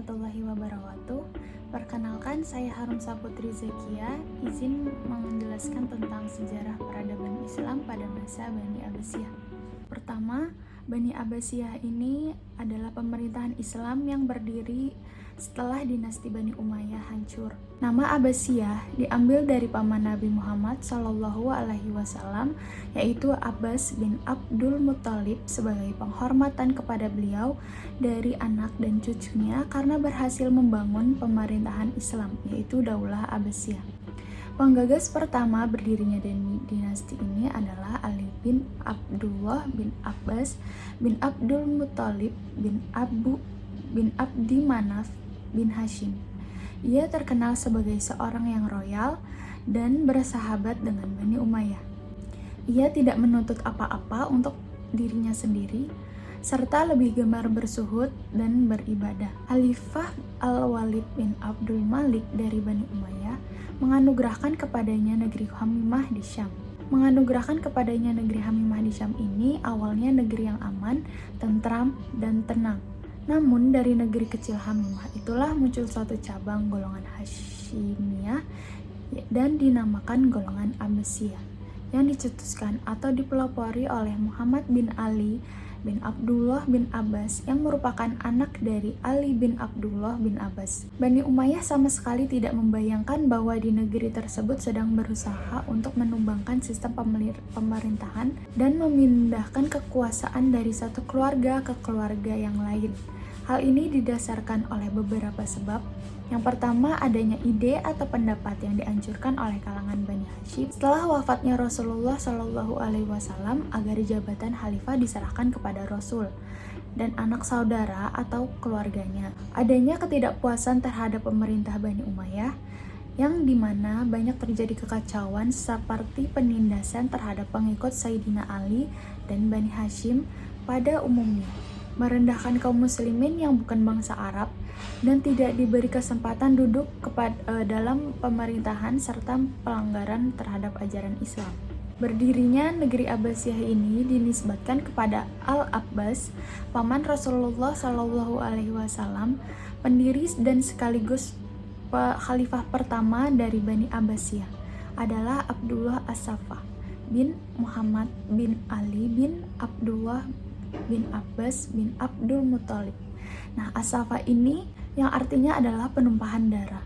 warahmatullahi wabarakatuh. Perkenalkan, saya Harum Saputri Zakia, izin menjelaskan tentang sejarah peradaban Islam pada masa Bani Abbasiyah. Pertama, Bani Abbasiyah ini adalah pemerintahan Islam yang berdiri setelah dinasti Bani Umayyah hancur. Nama Abbasiyah diambil dari paman Nabi Muhammad SAW, yaitu Abbas bin Abdul Muthalib, sebagai penghormatan kepada beliau dari anak dan cucunya karena berhasil membangun pemerintahan Islam, yaitu Daulah Abbasiyah. Penggagas pertama berdirinya dinasti ini adalah Ali bin Abdullah bin Abbas bin Abdul Muthalib bin Abdi Manaf bin Hashim. Ia terkenal sebagai seorang yang royal dan bersahabat dengan Bani Umayyah. Ia tidak menuntut apa-apa untuk dirinya sendiri, serta lebih gemar bersuhud dan beribadah. Khalifah Al-Walid bin Abdul Malik dari Bani Umayyah menganugerahkan kepadanya negeri Hamimah di Syam. Menganugerahkan kepadanya negeri Hamimah di Syam ini awalnya negeri yang aman, tentram, dan tenang. Namun dari negeri kecil Hamimah itulah muncul suatu cabang golongan Hashimiyah dan dinamakan golongan Abbasiyah, yang dicetuskan atau dipelopori oleh Muhammad bin Ali bin Abdullah bin Abbas, yang merupakan anak dari Ali bin Abdullah bin Abbas. Bani Umayyah sama sekali tidak membayangkan bahwa di negeri tersebut sedang berusaha untuk menumbangkan sistem pemerintahan dan memindahkan kekuasaan dari satu keluarga ke keluarga yang lain. Hal ini didasarkan oleh beberapa sebab. Yang pertama, adanya ide atau pendapat yang dianjurkan oleh kalangan Bani Hashim setelah wafatnya Rasulullah SAW agar jabatan khalifah diserahkan kepada Rasul dan anak saudara atau keluarganya. Adanya ketidakpuasan terhadap pemerintah Bani Umayyah, yang dimana banyak terjadi kekacauan seperti penindasan terhadap pengikut Sayyidina Ali dan Bani Hashim pada umumnya, merendahkan kaum muslimin yang bukan bangsa Arab, dan tidak diberi kesempatan duduk dalam pemerintahan, serta pelanggaran terhadap ajaran Islam. Berdirinya negeri Abbasiyah ini dinisbatkan kepada Al-Abbas, paman Rasulullah SAW, pendiri dan sekaligus khalifah pertama dari Bani Abbasiyah adalah Abdullah As-Saffah bin Muhammad bin Ali bin Abdullah bin Abbas bin Abdul Muthalib. Nah, As-Saffah ini yang artinya adalah penumpahan darah.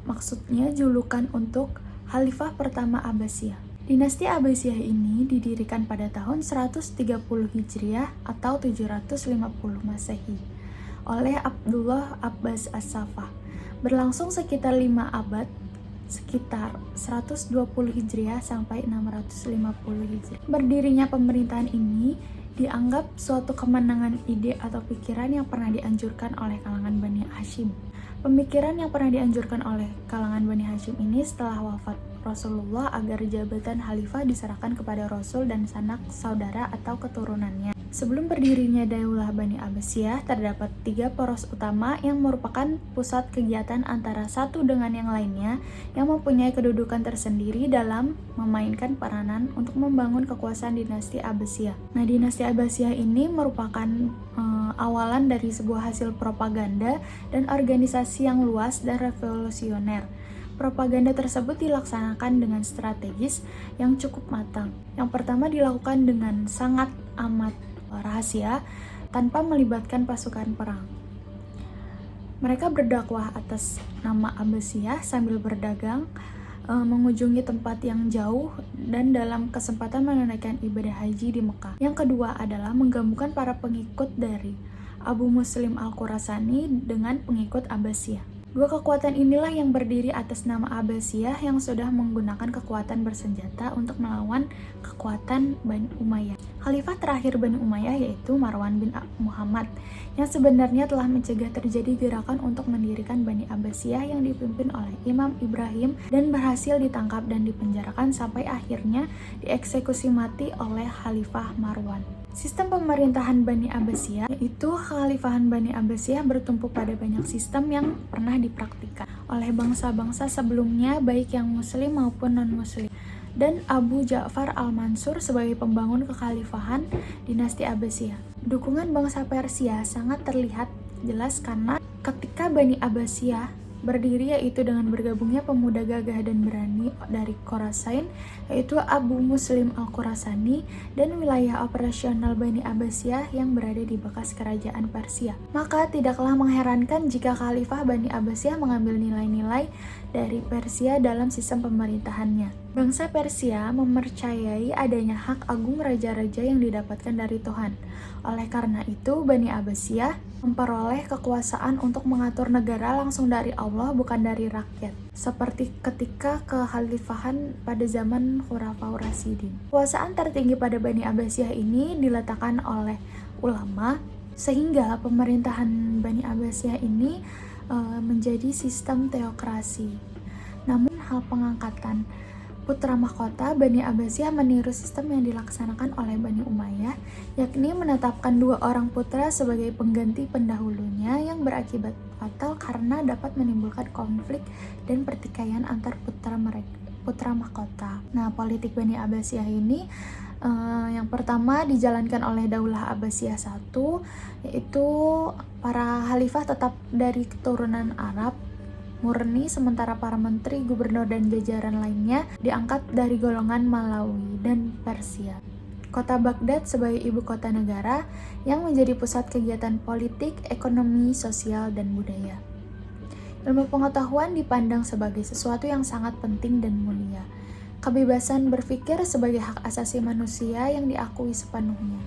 Maksudnya julukan untuk khalifah pertama Abbasiyah. Dinasti Abbasiyah ini didirikan pada tahun 130 Hijriah atau 750 Masehi oleh Abdullah Abbas As-Saffah. Berlangsung sekitar 5 abad, sekitar 120 Hijriah sampai 650 Hijriah. Berdirinya pemerintahan ini dianggap suatu kemenangan ide atau pikiran yang pernah dianjurkan oleh kalangan Bani Hashim. Pemikiran yang pernah dianjurkan oleh kalangan Bani Hashim ini setelah wafat Rasulullah agar jabatan khalifah diserahkan kepada Rasul dan sanak saudara atau keturunannya. Sebelum berdirinya Daulah Bani Abbasiyah, terdapat 3 poros utama yang merupakan pusat kegiatan antara satu dengan yang lainnya, yang mempunyai kedudukan tersendiri dalam memainkan peranan untuk membangun kekuasaan dinasti Abbasiyah. Nah, dinasti Abbasiyah ini merupakan awalan dari sebuah hasil propaganda dan organisasi yang luas dan revolusioner. Propaganda tersebut dilaksanakan dengan strategis yang cukup matang. Yang pertama dilakukan dengan sangat amat rahasia tanpa melibatkan pasukan perang. Mereka berdakwah atas nama Abbasiyah sambil berdagang, mengunjungi tempat yang jauh, dan dalam kesempatan menunaikan ibadah haji di Mekah. Yang kedua adalah menggabungkan para pengikut dari Abu Muslim Al-Khurasani dengan pengikut Abbasiyah. Dua kekuatan inilah yang berdiri atas nama Abbasiyah yang sudah menggunakan kekuatan bersenjata untuk melawan kekuatan Bani Umayyah. Khalifah terakhir Bani Umayyah yaitu Marwan bin Muhammad, yang sebenarnya telah mencegah terjadi gerakan untuk mendirikan Bani Abbasiyah yang dipimpin oleh Imam Ibrahim, dan berhasil ditangkap dan dipenjarakan sampai akhirnya dieksekusi mati oleh Khalifah Marwan. Sistem pemerintahan Bani Abbasiyah, yaitu Kekhalifahan Bani Abbasiyah, bertumpu pada banyak sistem yang pernah dipraktikkan oleh bangsa-bangsa sebelumnya, baik yang muslim maupun non-muslim. Dan Abu Ja'far Al-Mansur sebagai pembangun kekhalifahan dinasti Abbasiyah. Dukungan bangsa Persia sangat terlihat jelas karena Ketika Bani Abbasiyah berdiri, yaitu dengan bergabungnya pemuda gagah dan berani dari Khorasan, yaitu Abu Muslim Al-Khurasani, dan wilayah operasional Bani Abbasiyah yang berada di bekas kerajaan Persia. Maka tidaklah mengherankan jika Khalifah Bani Abbasiyah mengambil nilai-nilai dari Persia dalam sistem pemerintahannya. Bangsa Persia mempercayai adanya hak agung raja-raja yang didapatkan dari Tuhan. Oleh karena itu, Bani Abbasiyah memperoleh kekuasaan untuk mengatur negara langsung dari Allah, bukan dari rakyat, seperti ketika kekhalifahan pada zaman Khulafaur Rasyidin. Kekuasaan tertinggi pada Bani Abbasiyah ini diletakkan oleh ulama, sehingga pemerintahan Bani Abbasiyah ini menjadi sistem teokrasi. Namun hal pengangkatan putra mahkota Bani Abbasiyah meniru sistem yang dilaksanakan oleh Bani Umayyah, yakni menetapkan 2 orang putra sebagai pengganti pendahulunya yang berakibat fatal karena dapat menimbulkan konflik dan pertikaian antar putra mahkota. Nah, politik Bani Abbasiyah ini yang pertama dijalankan oleh Daulah Abbasiyah I, yaitu para khalifah tetap dari keturunan Arab murni, sementara para menteri, gubernur, dan jajaran lainnya diangkat dari golongan Malawi dan Persia. Kota Baghdad sebagai ibu kota negara yang menjadi pusat kegiatan politik, ekonomi, sosial, dan budaya. Ilmu pengetahuan dipandang sebagai sesuatu yang sangat penting dan mulia. Kebebasan berpikir sebagai hak asasi manusia yang diakui sepenuhnya.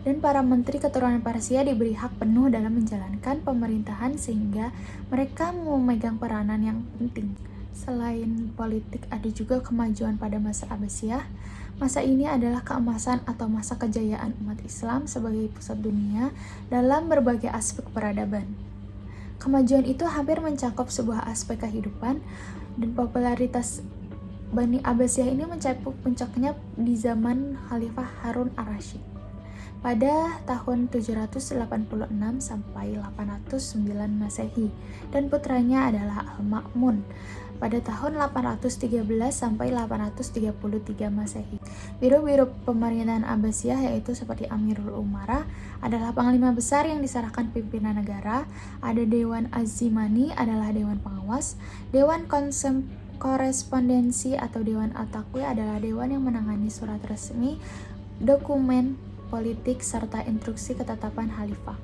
Dan para menteri keturunan Persia diberi hak penuh dalam menjalankan pemerintahan sehingga mereka memegang peranan yang penting. Selain politik, ada juga kemajuan pada masa Abbasiyah. Masa ini adalah keemasan atau masa kejayaan umat Islam sebagai pusat dunia dalam berbagai aspek peradaban. Kemajuan itu hampir mencakup sebuah aspek kehidupan, dan popularitas Bani Abbasiyah ini mencapai puncaknya di zaman Khalifah Harun ar-Rasyid pada tahun 786 sampai 809 Masehi, dan putranya adalah Al-Ma'mun pada tahun 813 sampai 833 Masehi. Biro-biro pemerintahan Abbasiyah, yaitu seperti Amirul Umarah, adalah panglima besar yang diserahkan pimpinan negara. Ada Dewan Az-Zimani adalah dewan pengawas, Dewan Korespondensi atau Dewan At-Taqwi adalah dewan yang menangani surat resmi, dokumen politik, serta instruksi ketetapan khalifah,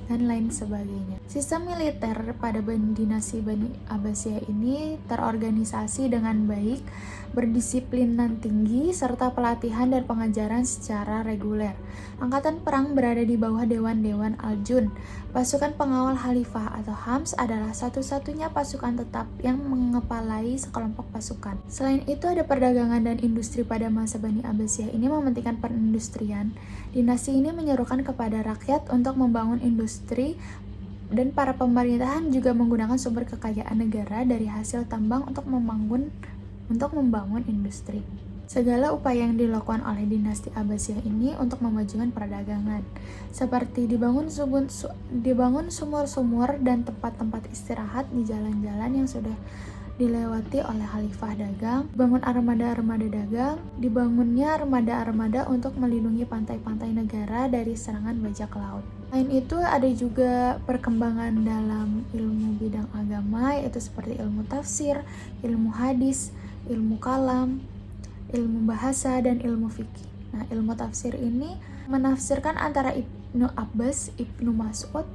dan lain sebagainya. Sistem militer pada dinasti Bani Abbasiyah ini terorganisasi dengan baik, berdisiplinan tinggi, serta pelatihan dan pengajaran secara reguler. Angkatan perang berada di bawah Dewan-Dewan Al-Jun. Pasukan pengawal khalifah atau Hams adalah satu-satunya pasukan tetap yang mengepalai sekelompok pasukan. Selain itu, ada perdagangan dan industri. Pada masa Bani Abbasiyah ini mementingkan perindustrian. Dinasti ini menyerukan kepada rakyat untuk membangun industri, dan para pemerintahan juga menggunakan sumber kekayaan negara dari hasil tambang untuk membangun industri. Segala upaya yang dilakukan oleh dinasti Abbasiyah ini untuk memajukan perdagangan, seperti dibangun sumur-sumur dan tempat-tempat istirahat di jalan-jalan yang sudah dilewati oleh khalifah dagang, dibangun armada-armada dagang, dibangunnya armada-armada untuk melindungi pantai-pantai negara dari serangan bajak laut. Selain itu, ada juga perkembangan dalam ilmu bidang agama, yaitu seperti ilmu tafsir, ilmu hadis, ilmu kalam, ilmu bahasa, dan ilmu fikih. Nah, ilmu tafsir ini menafsirkan antara Ibnu Abbas, Ibnu Mas'ud,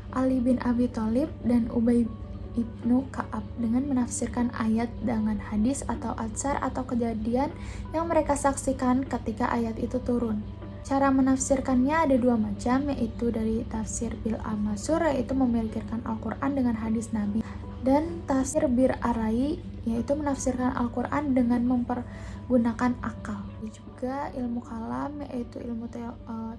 Ali bin Abi Thalib, dan Ubay Ibnu Ka'ab dengan menafsirkan ayat dengan hadis atau atsar atau kejadian yang mereka saksikan ketika ayat itu turun. Cara menafsirkannya ada 2 macam, yaitu dari tafsir bil al-masur, yaitu memikirkan Al-Quran dengan hadis Nabi, dan tafsir bir arai, yaitu menafsirkan Al-Quran dengan mempergunakan akal. Juga ilmu kalam, yaitu ilmu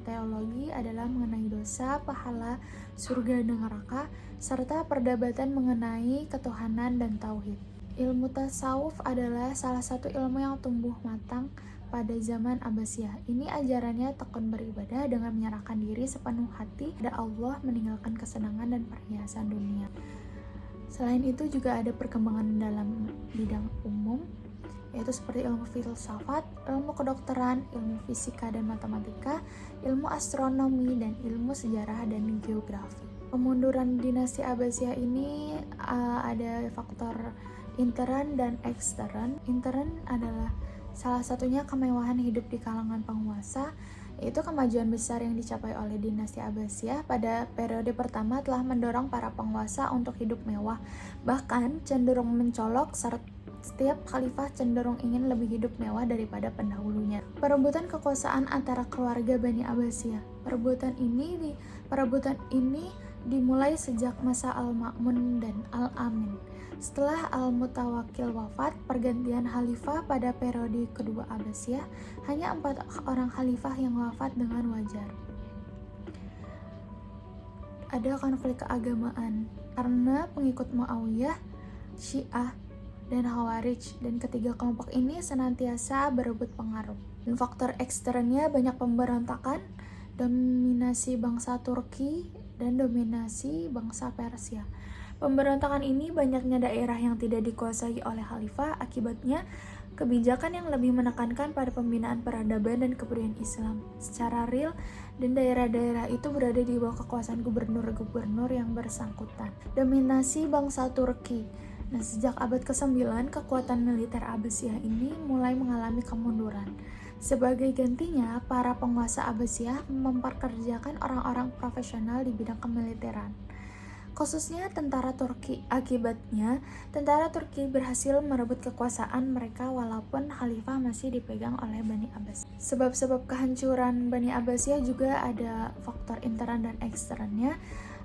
teologi, adalah mengenai dosa, pahala, surga dan neraka, serta perdebatan mengenai ketuhanan dan tauhid. Ilmu tasawuf adalah salah satu ilmu yang tumbuh matang pada zaman Abbasiyah. Ini ajarannya tekun beribadah dengan menyerahkan diri sepenuh hati kepada Allah, meninggalkan kesenangan dan perhiasan dunia. Selain itu juga ada perkembangan dalam bidang umum, yaitu seperti ilmu filsafat, ilmu kedokteran, ilmu fisika dan matematika, ilmu astronomi, dan ilmu sejarah dan geografi. Pemunduran dinasti Abbasiyah ini ada faktor intern dan ekstern. Intern adalah salah satunya kemewahan hidup di kalangan penguasa, yaitu kemajuan besar yang dicapai oleh dinasti Abbasiyah pada periode pertama telah mendorong para penguasa untuk hidup mewah, bahkan cenderung mencolok serta setiap khalifah cenderung ingin lebih hidup mewah daripada pendahulunya. Perebutan kekuasaan antara keluarga Bani Abbasiyah. Perebutan ini dimulai sejak masa Al-Ma'mun dan Al-Amin. Setelah Al-Mutawakkil wafat, pergantian khalifah pada periode kedua Abbasiyah, hanya 4 orang khalifah yang wafat dengan wajar. Ada konflik keagamaan karena pengikut Muawiyah, Syiah, dan Khawarij, dan ketiga kelompok ini senantiasa berebut pengaruh. Dan faktor eksternnya banyak pemberontakan, dominasi bangsa Turki, dan dominasi bangsa Persia. Pemberontakan ini banyaknya daerah yang tidak dikuasai oleh khalifah, akibatnya kebijakan yang lebih menekankan pada pembinaan peradaban dan kebudayaan Islam secara real, dan daerah-daerah itu berada di bawah kekuasaan gubernur-gubernur yang bersangkutan. Dominasi bangsa Turki. Nah, sejak abad ke-9, kekuatan militer Abbasiyah ini mulai mengalami kemunduran. Sebagai gantinya, para penguasa Abbasiyah memperkerjakan orang-orang profesional di bidang kemiliteran, khususnya tentara Turki. Akibatnya, tentara Turki berhasil merebut kekuasaan mereka walaupun khalifah masih dipegang oleh Bani Abbas. Sebab-sebab kehancuran Bani Abbasiyah juga ada faktor intern dan eksternnya.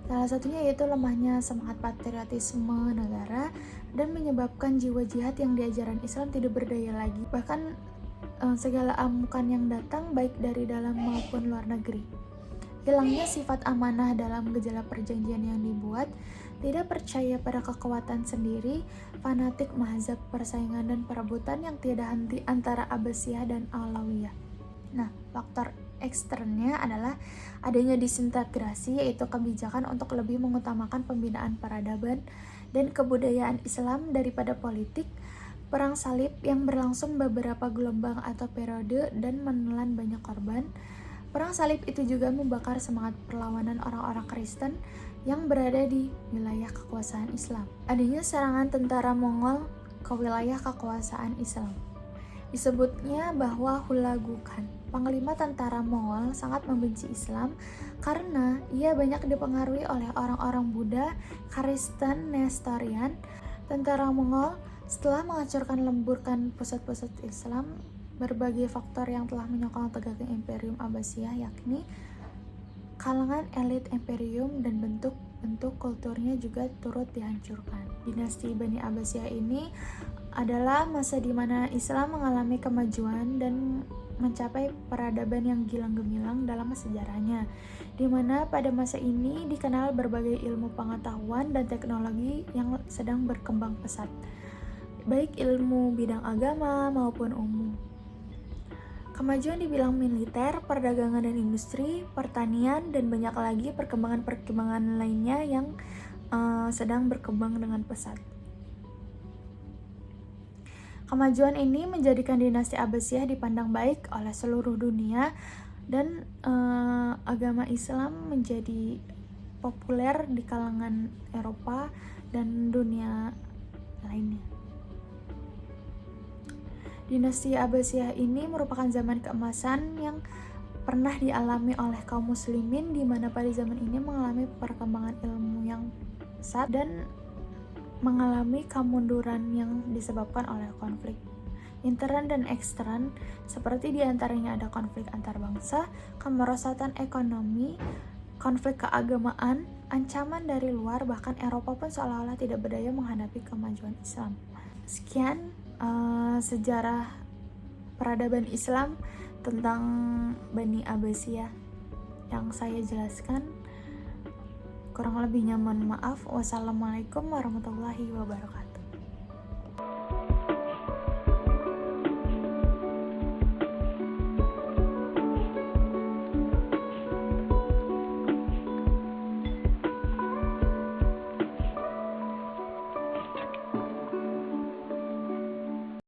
Salah satunya yaitu lemahnya semangat patriotisme negara dan menyebabkan jiwa jihad yang diajaran Islam tidak berdaya lagi. Bahkan segala amukan yang datang baik dari dalam maupun luar negeri. Hilangnya sifat amanah dalam gejala perjanjian yang dibuat, tidak percaya pada kekuatan sendiri, fanatik mazhab persaingan dan perebutan yang tiada henti antara Abbasiyah dan Alawiyah. Nah, faktor eksternnya adalah adanya disintegrasi, yaitu kebijakan untuk lebih mengutamakan pembinaan peradaban dan kebudayaan Islam daripada politik, perang salib yang berlangsung beberapa gelombang atau periode dan menelan banyak korban. Perang salib itu juga membakar semangat perlawanan orang-orang Kristen yang berada di wilayah kekuasaan Islam. Adanya serangan tentara Mongol ke wilayah kekuasaan Islam. Disebutnya bahwa Hulagukan, panglima tentara Mongol, sangat membenci Islam karena ia banyak dipengaruhi oleh orang-orang Buddha, Kristen, Nestorian. Tentara Mongol setelah menghancurkan lemburkan pusat-pusat Islam, berbagai faktor yang telah menyokong tegaknya Imperium Abbasiyah, yakni kalangan elit imperium dan bentuk-bentuk kulturnya juga turut dihancurkan. Dinasti Bani Abbasiyah ini adalah masa di mana Islam mengalami kemajuan dan mencapai peradaban yang gilang gemilang dalam sejarahnya, di mana pada masa ini dikenal berbagai ilmu pengetahuan dan teknologi yang sedang berkembang pesat, baik ilmu bidang agama maupun umum. Kemajuan di bidang militer, perdagangan dan industri, pertanian, dan banyak lagi perkembangan-perkembangan lainnya yang sedang berkembang dengan pesat. Kemajuan ini menjadikan dinasti Abbasiyah dipandang baik oleh seluruh dunia dan agama Islam menjadi populer di kalangan Eropa dan dunia lainnya. Dinasti Abbasiyah ini merupakan zaman keemasan yang pernah dialami oleh kaum muslimin, di mana pada zaman ini mengalami perkembangan ilmu yang pesat dan mengalami kemunduran yang disebabkan oleh konflik intern dan ekstern, seperti diantaranya ada konflik antar bangsa, kemerosotan ekonomi, konflik keagamaan, ancaman dari luar, bahkan Eropa pun seolah-olah tidak berdaya menghadapi kemajuan Islam. Sekian sejarah peradaban Islam tentang Bani Abbasiyah yang saya jelaskan. Kurang lebihnya mohon maaf. Wassalamualaikum warahmatullahi wabarakatuh.